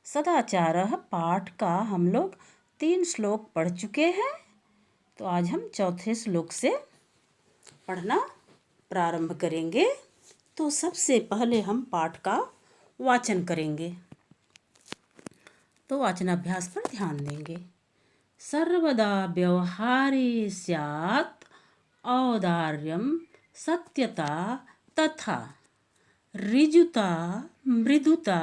सदाचारः पाठ का हम लोग 3 श्लोक पढ़ चुके हैं। तो आज हम चौथे श्लोक से पढ़ना प्रारंभ करेंगे। तो सबसे पहले हम पाठ का वाचन करेंगे। तो वाचनाभ्यास पर ध्यान देंगे। सर्वदा व्यवहारे स्यात् औदार्यं सत्यता तथा ऋजुता मृदुता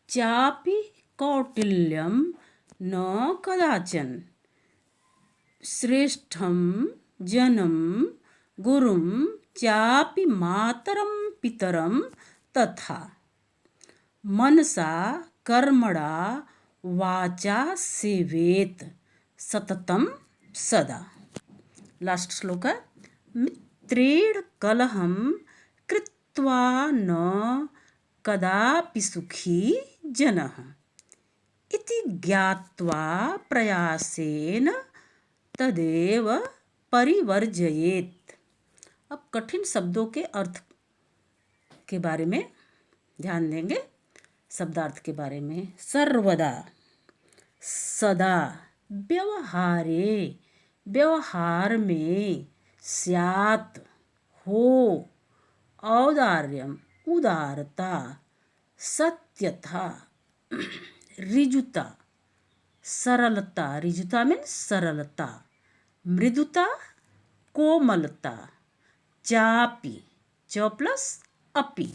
चापि कौटिल्यं न कदाचन श्रेष्ठं जनं गुरुं चापि मातरं पितरं तथा मनसा कर्मणा वाचा सेवेत सततं सदा। लास्ट श्लोक है। मित्रेण कलहं कृत्वा न कदापि सुखी जनः इति ज्ञात्वा प्रयासेन तदेव परिवर्जयेत्। अब कठिन शब्दों के अर्थ के बारे में ध्यान देंगे। शब्दार्थ के बारे में। सर्वदा, सदा, व्यवहारे, व्यवहार में, स्यात्, हो, औदार्यम, उदारता, सत्यता, ऋजुता, सरलता, ऋजुता मीन्स सरलता, मृदुता, कोमलता, चापि, च प्लस अपि,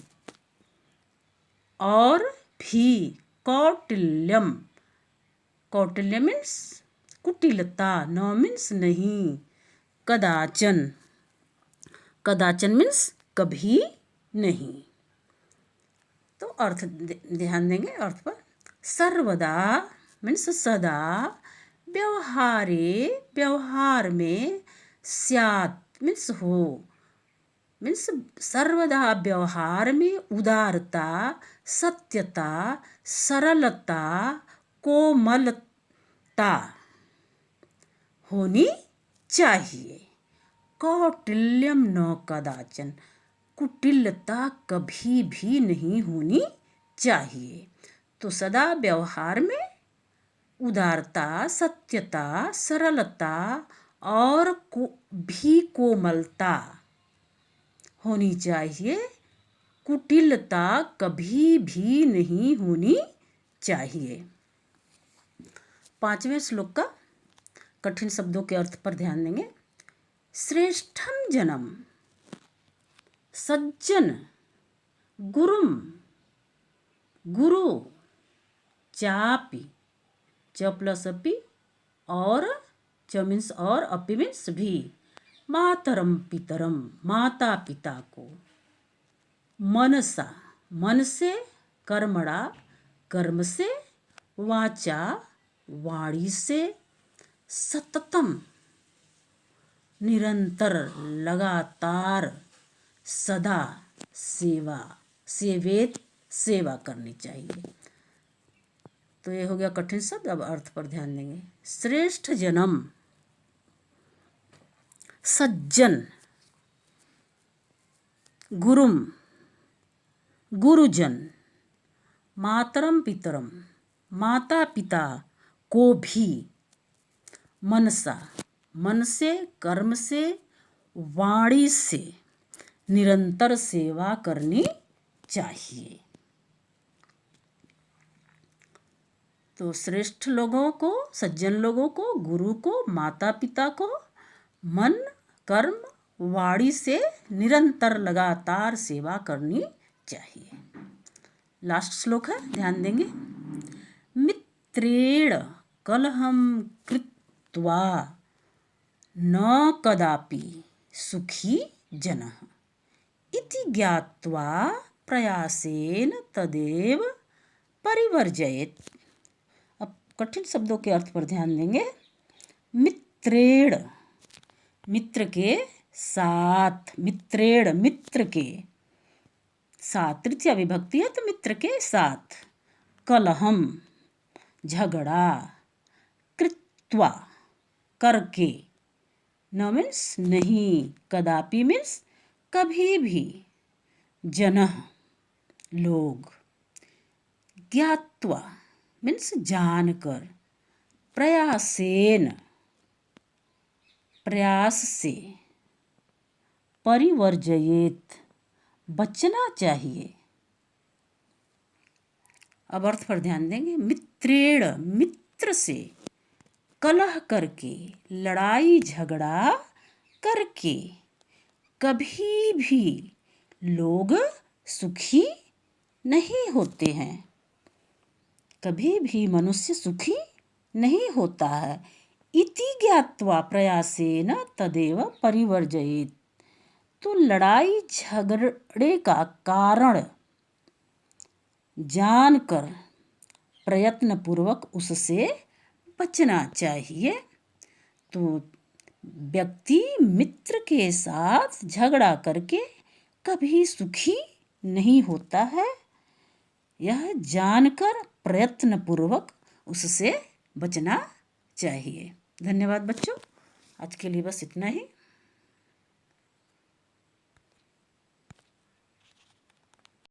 और भी, कौटिल्यम, कौटिल्य मीन्स कुटिलता, न मीन्स नहीं, कदाचन, कदाचन मीन्स कभी नहीं। तो अर्थ ध्यान देंगे अर्थ पर। सर्वदा मीन्स सदा, व्यवहारे व्यवहार में, स्यात् मीन्स हो, मीन्स सर्वदा व्यवहार में उदारता, सत्यता, सरलता, कोमलता होनी चाहिए। कौटिल्यम न कदाचन, कुटिलता कभी भी नहीं होनी चाहिए। तो सदा व्यवहार में उदारता, सत्यता, सरलता और भी कोमलता होनी चाहिए। कुटिलता कभी भी नहीं होनी चाहिए। 5वें श्लोक का कठिन शब्दों के अर्थ पर ध्यान देंगे। श्रेष्ठम जनम, सज्जन, गुरुम, गुरु, चापि, च प्लस अपि, और च मीन्स और, अपि मीन्स भी, मातरम पितरम, माता पिता को, मनसा, मन से, कर्मणा, कर्म से, वाचा, वाणी से, सततम, निरंतर, लगातार, सदा, सेवा, सेवेत, सेवा करनी चाहिए। तो ये हो गया कठिन शब्द। अब अर्थ पर ध्यान देंगे। श्रेष्ठ जन्म, सज्जन, गुरुम, गुरुजन, मातरम पितरम, माता पिता को भी, मनसा, मन से, कर्म से, वाणी से निरंतर सेवा करनी चाहिए। तो श्रेष्ठ लोगों को, सज्जन लोगों को, गुरु को, माता पिता को मन, कर्म, वाणी से निरंतर लगातार सेवा करनी चाहिए। लास्ट श्लोक है, ध्यान देंगे। मित्रेण कलहं कृत्वा न कदापि सुखी जनः इति ज्ञात्वा प्रयासेन तदेव परिवर्जयेत्। अब कठिन शब्दों के अर्थ पर ध्यान देंगे। मित्रेण, मित्र के साथ, मित्रेण मित्र के साथ, तृतीया विभक्ति है तो मित्र के साथ। कलहम झगड़ा, कृत्वा करके, न मीन्स नहीं, कदापि मीन्स कभी भी, जनः लोग, ज्ञात्वा मीन्स जानकर, प्रयासेन प्रयास से, परिवर्जयेत बचना चाहिए। अब अर्थ पर ध्यान देंगे। मित्रेण मित्र से, कलह करके लड़ाई झगड़ा करके कभी भी लोग सुखी नहीं होते हैं। कभी भी मनुष्य सुखी नहीं होता है। इति ज्ञात्वा प्रयासेन तदेव परिवर्जयेत। तो लड़ाई झगड़े का कारण जानकर प्रयत्नपूर्वक उससे बचना चाहिए। तो व्यक्ति मित्र के साथ झगड़ा करके कभी सुखी नहीं होता है। यह जानकर प्रयत्नपूर्वक उससे बचना चाहिए। धन्यवाद बच्चों, आज के लिए बस इतना ही।